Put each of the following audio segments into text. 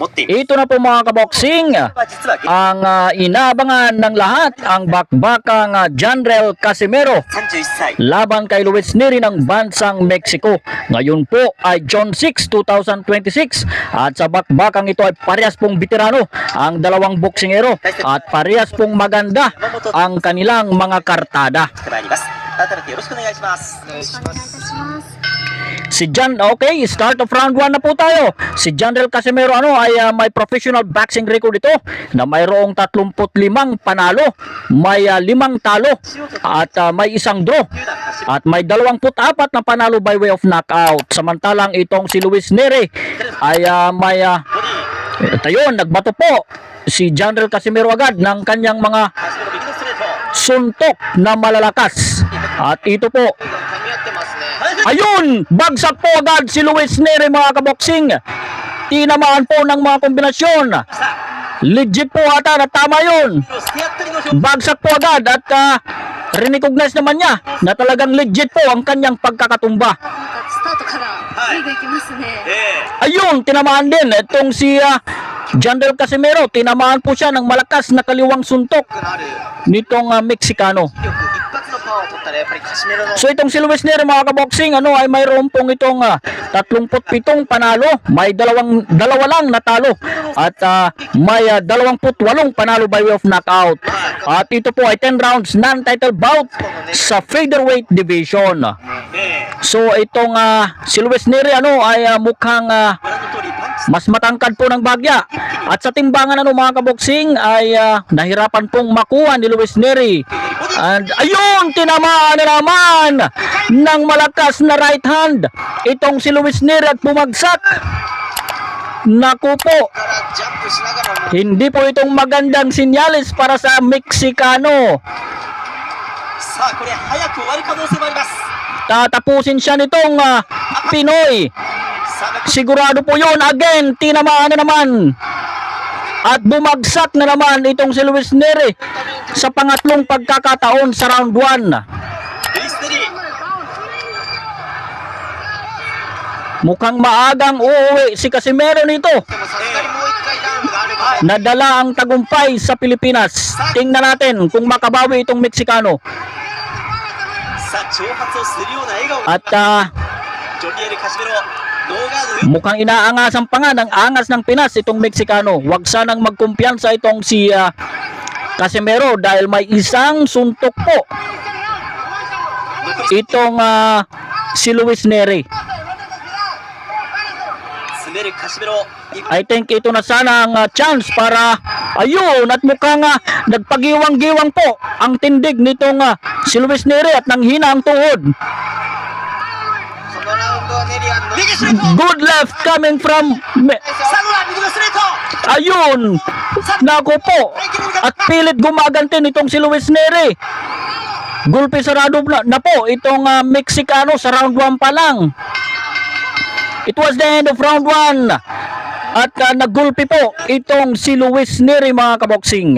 Ito na po mga kaboksing, ang inaabangan ng lahat, ang bakbakang Janrel Casimero laban kay Luis Nery ng bansang Mexico. Ngayon po ay June 6, 2026 at sa bakbakang ito ay parehas pong veterano ang dalawang boksingero at parehas pong maganda ang kanilang mga kartada. Si okay, start of round 1 na po tayo. Si Janrel Casimero ay may professional boxing record ito na mayroong 35 panalo, may 5 talo at may isang draw at may 24 na panalo by way of knockout. Samantalang itong si Luis Nery ay may nagbato po si Janrel Casimero agad ng kanyang mga suntok na malalakas. At ito po, ayun, bagsak po agad si Luis Nery mga kaboksing. Tinamaan po ng mga kombinasyon. Legit po ata na tama yun. Bagsak po agad at recognize naman niya na talagang legit po ang kanyang pagkakatumba. Ayun, tinamaan din itong si Janrel Casimero. Tinamaan po siya ng malakas na kaliwang suntok nitong Meksikano. So itong si Luis Nery mga kaboksing ay mayroon pong itong 37 panalo, may dalawa lang natalo at may 28 panalo by way of knockout. At ito po ay 10 rounds non-title bout sa featherweight division. So itong si Luis Nery ay mukhang mas matangkad po ng bagya. At sa timbangan mga kaboksing ay nahirapan pong makuha ni Luis Nery. And ayun, tinamaan na naman ng malakas na right hand itong si Luis Nery at bumagsak. Naku po, hindi po itong magandang sinyalis para sa Meksikano. Tatapusin siya nitong Pinoy. Sigurado po yun. Again, tinamaan na naman. At bumagsak na naman itong si Luis Nery sa pangatlong pagkakataon sa round 1. Mukhang maagang uuwi si Casimero nito. Nadala ang tagumpay sa Pilipinas. Tingnan natin kung makabawi itong Meksikano. At mukhang inaangasan pa nga ng angas ng Pinas itong Meksikano. Huwag sanang magkumpiyansa itong si Casimero dahil may isang suntok po itong si Luis Nery. I think ito na sana ang chance para ayun, at mukhang nagpagiwang-giwang po ang tindig nitong si Luis Nery at nanghina ang tuhod. Good left coming from ayun, naku po, at pilit gumaganti nitong si Luis Nery. Gulpi sarado na po itong Meksikano sa round 1 pa lang. It was the end of round 1 at naggulpi po itong si Luis Nery mga kaboksing.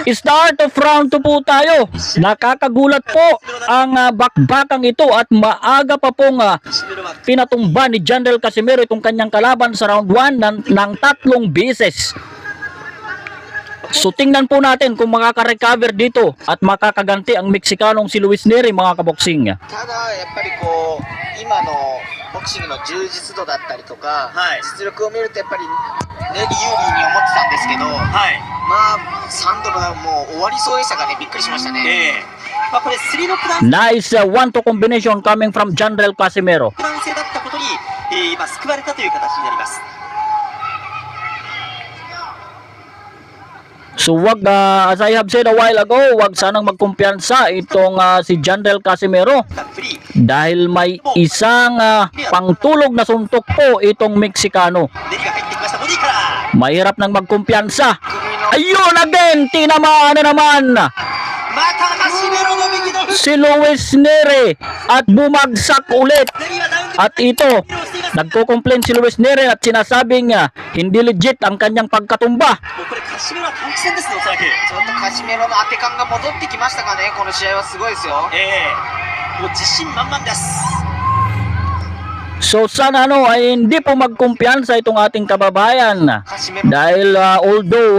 Start of round 2 po tayo. Nakakagulat po ang bakbakang ito at maaga pa pong pinatumba ni Janrel Casimero itong kanyang kalaban sa round 1 ng 3 beses. So tingnan po natin kung makaka-recover dito at makakaganti ang Meksikanong si Luis Nery mga kaboksing. ボクシングの充実度だったりとか、実力を見るとやっぱりネリ有利に思ってたんですけど、まあ3度のもう終わりそうでしたからね、びっくりしましたね。まあ、これスリーノックダウン Nice 1-2 combination coming from Janrel Casimero. 制だったことに、今救われたという形になります。 So wag, as I have said a while ago, wag sanang magkumpiyansa itong si Janrel Casimero フリー dahil may isang pangtulog na suntok po itong Meksikano. ネリが入ってきました。ボディから Mahirap nang magkumpiyansa. 首の Ayun again, tinamaan na naman またカシメロの右のフック si Luis Neri at bumagsak ulit. ネリはダウンで At ito, nagko-complain si Luis Neri at sinasabing hindi legit ang kanyang pagkatumba. もうこれカシメロは短期戦ですね、おそらく。ちょっとカシメロの当て感が戻ってきましたかね。この試合はすごいですよ。もう自信満々です。 So sana ay hindi po magkumpiyansa itong ating kababayan カシメロ dahil although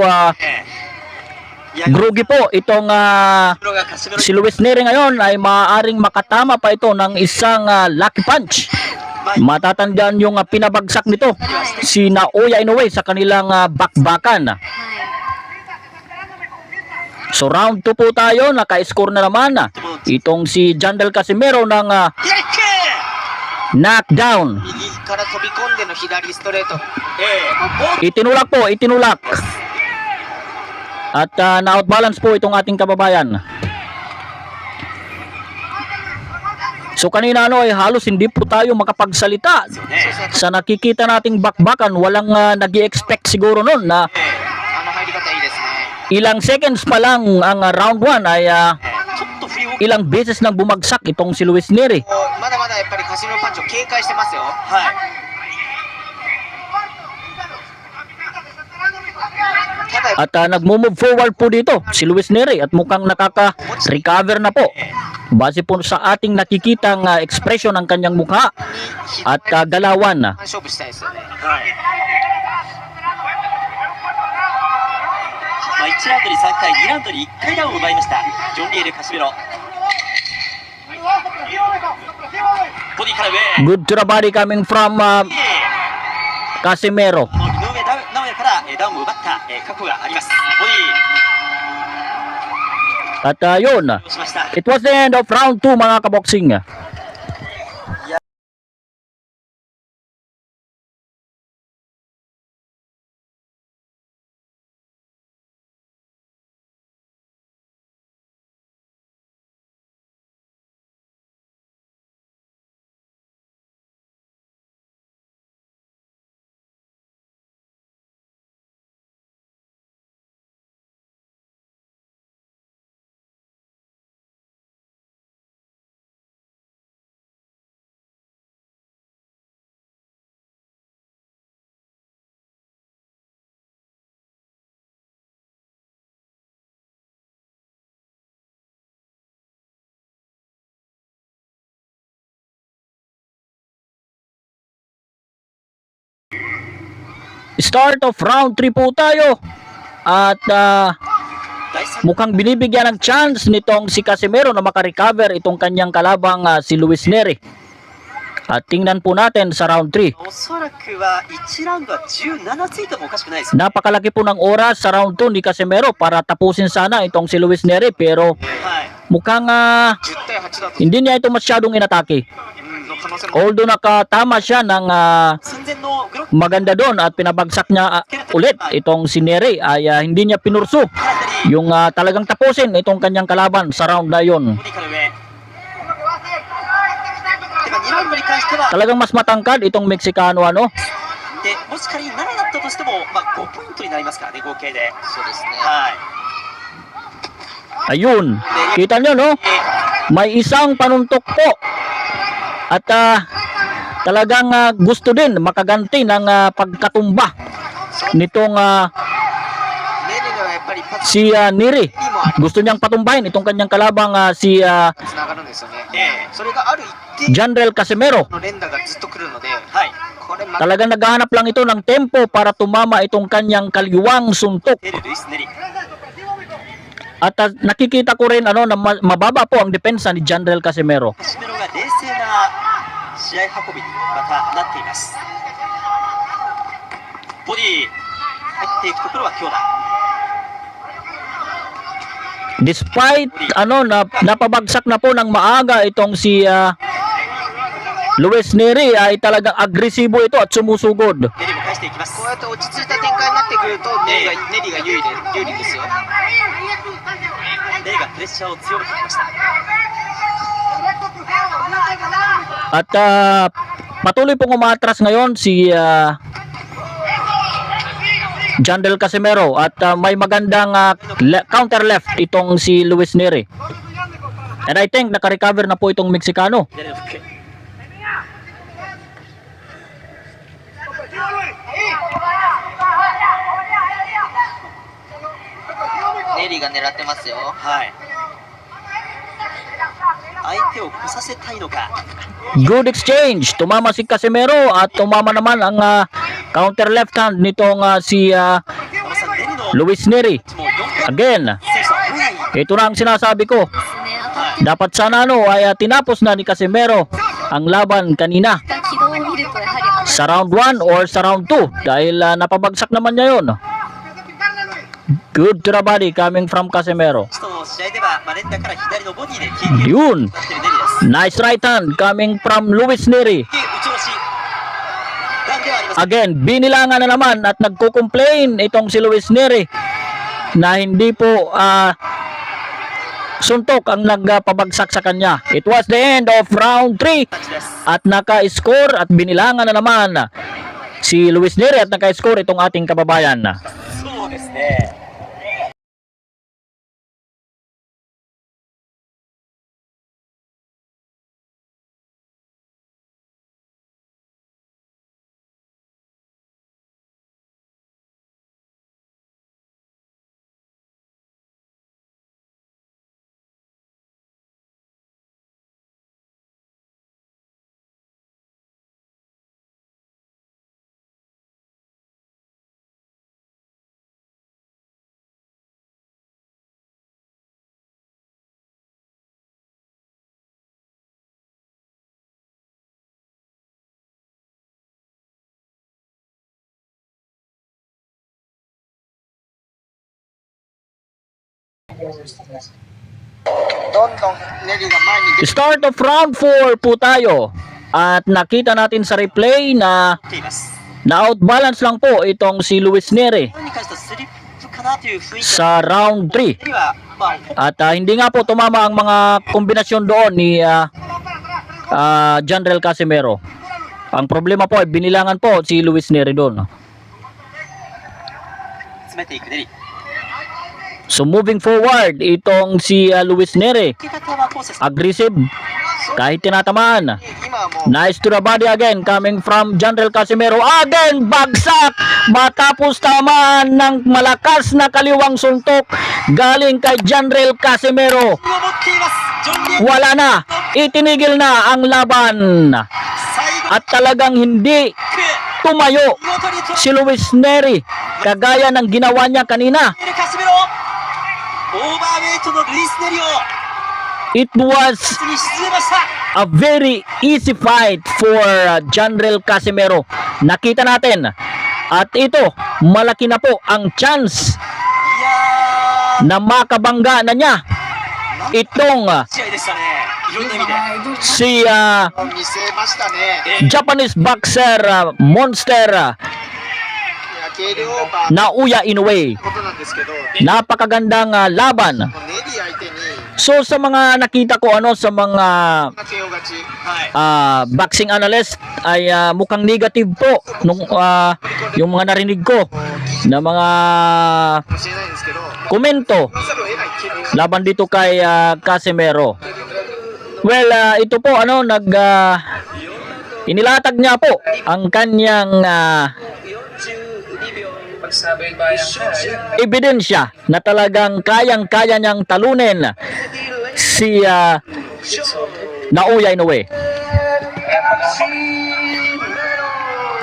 いや groggy po itong カシメロがカシメロ si Luis Neri ngayon ay maaaring makatama pa ito ng isang lucky punch. Matatandaan yung pinabagsak nito si Naoya Inoue sa kanilang bakbakan. So round 2 po tayo, naka-score na naman itong si Janrel Casimero ng 左キック knockdown. 右から飛び込んでの左ストレート。Itinulak po, itinulak. At na-outbalance po itong ating kababayan. So kanina ay halos hindi po tayo makapagsalita. ね Sa nakikita nating bakbakan, walang nag-i-expect siguro nun na あの入り方いいですね。 ilang seconds pa lang ang round 1 ay ちょっと振りを ilang beses nang bumagsak itong si Luis Neri. まだまだやっぱりカシメロパンチを警戒してますよ。はい。ただ At nagmo-move forward po dito si Luis Neri at mukhang nakaka-recover na po. Base po sa ating nakikitang ekspresyon ng kanyang mukha at galawan. 勝負したいですよね。はい。まあ、1ラウンドに3回、2ラウンドに1回ダウンを奪いました。ジョン・リエル・カシメロ。ボディから上。 Good to the body coming from Casimero. この井上尚弥からダウンを奪った過去があります。ボデ At yun, ィをしました。 it was the end of round 2 mga kaboksing. Start of round 3 po tayo. At 第3 mukhang binibigyan ng chance nitong si Casimero na makarecover itong kanyang kalabang si Luis Neri. At tingnan po natin sa round 3. おそらくは1ラウンドは17ついてもおかしくないです。 Napakalaki po ng oras sa round 2 ni Casimero para tapusin sana itong si Luis Neri, pero はい。 mukhang 10対8だと。 hindi niya ito masyadong inatake. の可能性も。 Although nakatama siya ng 寸前のグロック maganda doon at pinabagsak niya ulit itong si Neri, ay hindi niya pinurso から左 yung talagang tapusin itong kanyang kalaban sa round na yun. ボディから上。でも2ラウンドに関しては Talagang mas matangkad itong Meksikano ano. でもし仮に7だったとしても、まあ、5ポイントになりますからね、合計で。そうですね。はい。 Ayun, kita nyo no, may isang panuntok po. At talagang gusto din makaganti ng pagkatumba nitong ネリのはやっぱりパス si Neri. Gusto niyang patumbahin itong kanyang kalabang si つながるんですよね。それがある一定 Janrel Casimero. の連打がずっと来るので、はい。これま Talagang naghahanap lang ito ng tempo para tumama itong kanyang kaliwang suntok. 出るルイス・ネリ。 At nakikita ko rin ano na mababa po ang depensa ni Janrel Casimero. カシメロが冷静な試合運びにまたなっています。ボディ入っていくところは強打。Despite napabagsak na po ng maaga itong si Luis Neri, ay talagang agresibo ito at sumusugod. ネリも返していきます。こうやって落ち着いた展開になってくるとネリが有利ですよ。ネリがプレッシャーを強めてきました。 At patuloy pong umatras ngayon si Jandel Casimero at may magandang counter left itong si Luis Neri. And I think naka-recover na po itong Meksikano. 左のフック。 ネリが狙ってますよ。はい。相手を来させたいのか。 Good exchange. Tumama si Casimero at tumama naman ang counter left hand nitong si 小野さん、ネリの Luis Neri. もう4回 Again, 選手は早い。 ito na ang sinasabi ko. Dapat sana ay tinapos na ni Casimero ang laban kanina 軌道を見るとやはり sa round 1 or sa round 2 dahil napabagsak naman niya yun. Good to the body coming from Casimero. 人の試合では、連打から左のボディでキー Yun. を取っているネリです。 Nice right hand coming from Luis Neri. 打ち押し。ダウンではありません。 Again, binilangan na naman at nagko-complain itong si Luis Neri na hindi po suntok ang nagpabagsak sa kanya. It was the end of round 3 at naka-score at binilangan na naman si Luis Neri at naka-score itong ating kababayan. そうですね。 どんどんネリが前に出て Start of round 4 po tayo at nakita natin sa replay na ています。 na-outbalance lang po itong si Luis Neri に関してはスリップかなという雰囲気 sa round 3. ネリは、At hindi nga po tumama ang mga kombinasyon doon ni Jandel Casimero. Ang problema po ay binilangan po si Luis Neri doon. 詰めていくネリ。 So moving forward, itong si Luis Neri, 受け方はコーセス。 aggressive kahit tinatamaan. 今はもう Nice to the body again coming from Jandel Casimero. Again, bagsak! Matapos tamaan ng malakas na kaliwang suntok galing kay Jandel Casimero. を持っています。ジョン・リエ。 Wala na, itinigil na ang laban. 最後 At talagang hindi キック。 tumayo 見事にトライ。 si Luis Neri kagaya ng ginawa niya kanina. カシメロ。オーバーウェイトのルイス・ネリを It was 実に沈めました。 a very easy fight for Jandel Casimero. Nakita natin. At ito, malaki na po ang chance いやー、 na makabangga na niya itong 試合でしたね。いろんな意味で。 si 見せましたね。 Japanese boxer monster いや軽量オーバーの Naoya Inoue. ことなんですけど、Napakagandang laban. ネリ相手に So sa mga nakita ko sa mga KO 勝ち。はい。 boxing analyst ay mukhang negative po nung yung mga narinig ko na mga かもしれないんですけど、 komento まさるを得ない軽量 laban dito kay Casimero. Well, ito po inilatag niya po ang kanyang 42秒 ebidensya na talagang kayang-kaya niyang talunin si Naoya Inoue.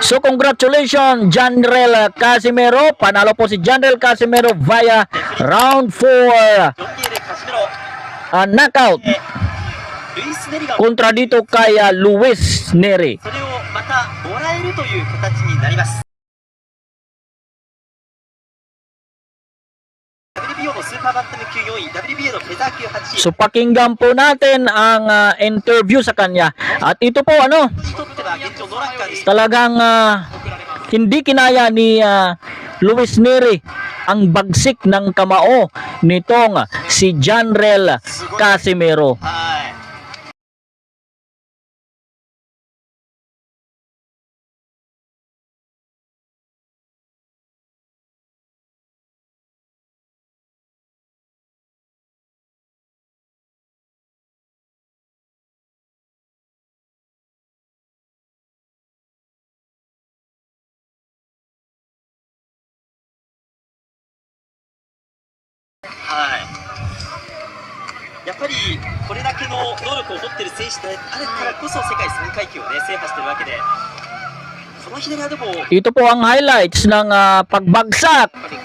So congratulations Jandel Casimero. Panalo po si Jandel Casimero via round 4 ジョン・リエル・カシメロ。 knockout ルイス・ネリが kontra dito kay Luis Neri. それをまたもらえるという形になります。WBO のスーパーバンタム級4位 WBA のフェザー級8位 So pakinggan po natin ang interview sa kanya. At ito po にとっては現状ノーラッカーでした talagang hindi kinaya ni Luis Neri ang bagsik ng kamao nitong si Janrel Casimero. はい やっぱりこれだけの能力を持っている選手であるからこそ世界3階級をね制覇しているわけで、この左はでも Ito po ang highlights ng pagbagsak. やっぱりこ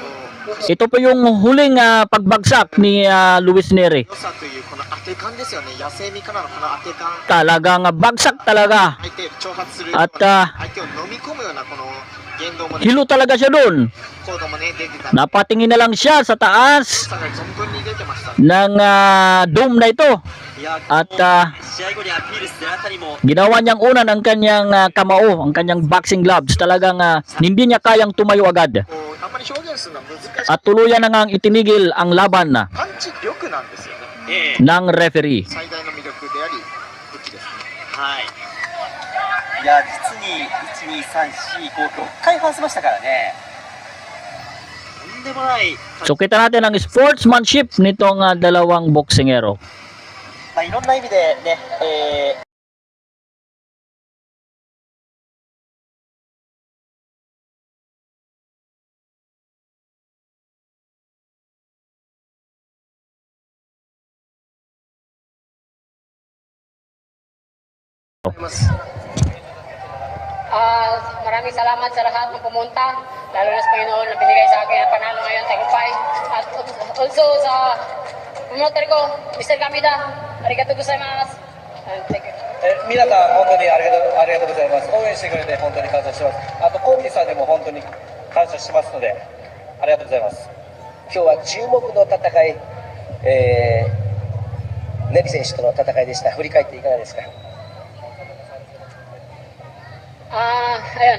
う Ito po yung huling pagbagsak ni Luis Neri. 良さというこの当て感ですよね。野生味からのこの当て感、 Talagang bagsak talaga. 相手を挑発するような At 相手を飲み込むようなこの言動もね、 hilo talaga siya dun. 行動もね出てた。 Napatingin na lang siya sa taas さが存分に出てました。 ng dome na ito. いや At 試合後にアピールするあたりも ginawa niyang una ng kanyang kamao, ang kanyang boxing gloves. Talagang hindi niya kayang tumayo agad. こうあんまり表現するのは難しい。 At tuluyan na ngang itinigil ang laban パンチ力なんですよね。ng referee. 最大の魅力であり武器ですね。はいいや実に12345 6回回せましたからね、とんでもない、 So kita natin ang sportsmanship nitong dalawang boksingero. まあ、いろんな意味でね、Maraming salamat sa lahat ng pumunta, lalo na sa Panginoon na binigay sa akin ang panalo ngayon tagumpay. At also sa promoter ko, Mr. Kamida, arigatou gozaimasu. And thank you. 皆さん本当にありがとうございます。応援してくれて本当に感謝してます。あとコンビさんにも本当に感謝してますのでありがとうございます。今日は注目の戦い、ネリ選手との戦いでした。振り返っていかがですか。 Ayun,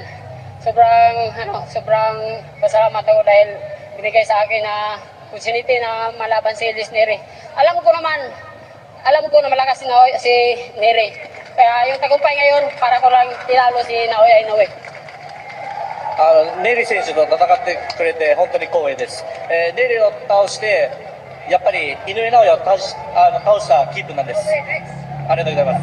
sobrang pasalamat ako dahil binigay sa akin na opportunity na malaban si Luis Neri. Alam ko na malakas si Neri. Kaya yung tagumpay ngayon, para ko lang tinalo si Naoya Inoue. ネリ選手と戦ってくれて本当に光栄です。ネリを倒してやっぱり井上尚弥を倒した気分なんです。ありがとうございます。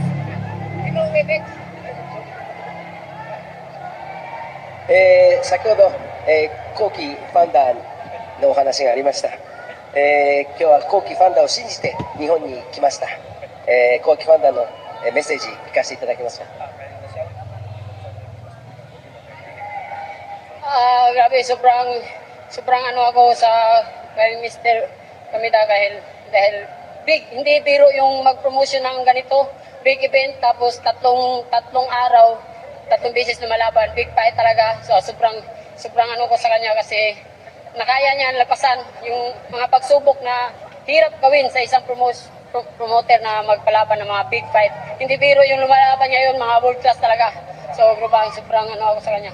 先ほど、後期ファンダーのお話がありました。今日は後期ファンダーを信じて日本に来ました。後期ファンダーのメッセージ聞かせていただけますか。 Grabe, sobrang ano ako sa kay Mr. Kamida dahil big, hindi biro yung mag-promotion ng ganito, big event tapos tatlong araw, tatlong beses na malaban, big fight talaga. So sobrang ano ko sa kanya kasi nakaya niya lapasan yung mga pagsubok na hirap gawin sa isang promoter na magpalaban ng mga big fight. Hindi biro yung lumalaban niya yun, mga world class talaga. So sobrang ano ako sa kanya.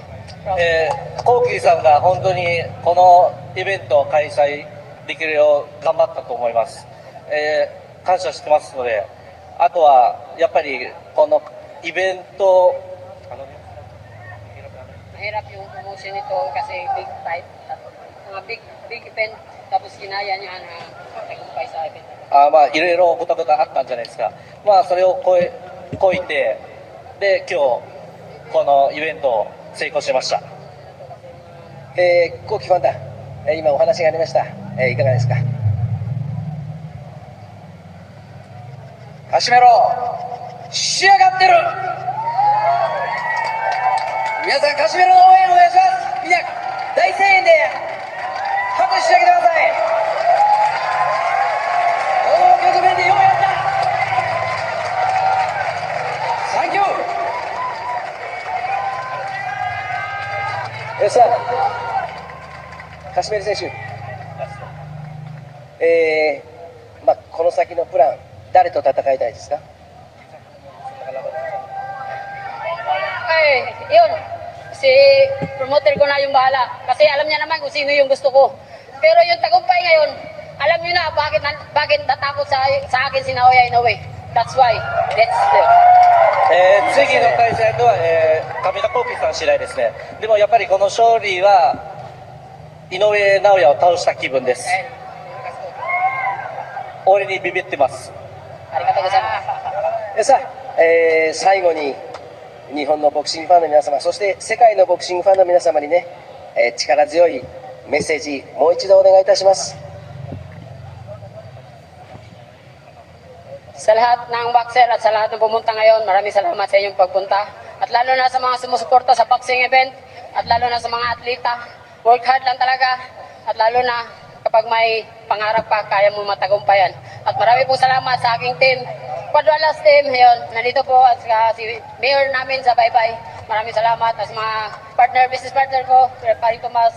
コーキーさんが本当にこのイベントを開催できるよう頑張ったと思います。感謝してますので、あとはやっぱりこのイベント Mahirap yung promotion nito kasi big fight, mga big event, tapos kinaya niya na tagumpay sa event. まあいろいろごたごたあったんじゃないですか。まあそれを超えてで今日このイベントを成功しました。後期ファンダー、今お話がありました。いかがですか。カシメロ仕上がってる。皆さんカシメロの応援お願いします。みんな大声援で拍手してあげてください。おお、局面でようやった。サンキュー。さあ、カシメル選手、この先のプラン、誰と戦いたいですか？ Ay, yun. Si promoter ko na yung bahala. Kasi alam niya naman kung sino yung gusto ko. Pero yung tagumpay ngayon, alam niyo na bakit natakot sa akin si Naoya Inoue. That's why. That's it. 次の対戦は、上田幸喜さん次第ですね。でもやっぱりこの勝利は井上尚弥を倒した気分です。俺にビビってます。ありがとうございます。さあ、最後に日本のボクシングファンの皆様、そして世界のボクシングファンの皆様にね、力強いメッセージもう一度お願いいたします。 Sa lahat ng boxer at sa lahat ng pumunta ngayon, maraming salamat sa inyong pagpunta. At lalo na sa mga sumusuporta sa boxing event, at lalo na sa mga atleta, work hard lang talaga. At lalo na kapag may pangarap pa, kaya mo matagumpayan. At marami pong salamat sa aking team, Quadralas team. Ngayon, nandito po at si Mayor namin sa Baybay. Maraming salamat. At sa mga business partner ko, Paring Tomas,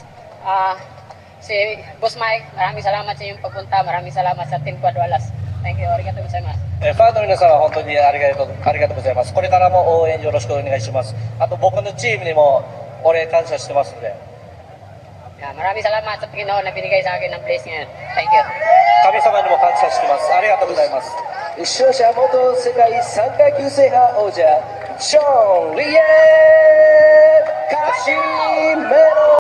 si Boss Mike, maraming salamat sa inyong pagpunta. Maraming salamat sa team Quadralas. Thank you. Arigatou gozaimasu. ファンの皆さんは本当にありがとうございます。これからも応援よろしくお願いします。あと僕のチームにもお礼感謝してますので。 Maraming salamat sa Panginoon na binigay sa akin ng place ngayon. Thank you. 神様にも感謝してます。ありがとうございます。勝者元世界3階級制覇王者ジョン・リエ・カシメロ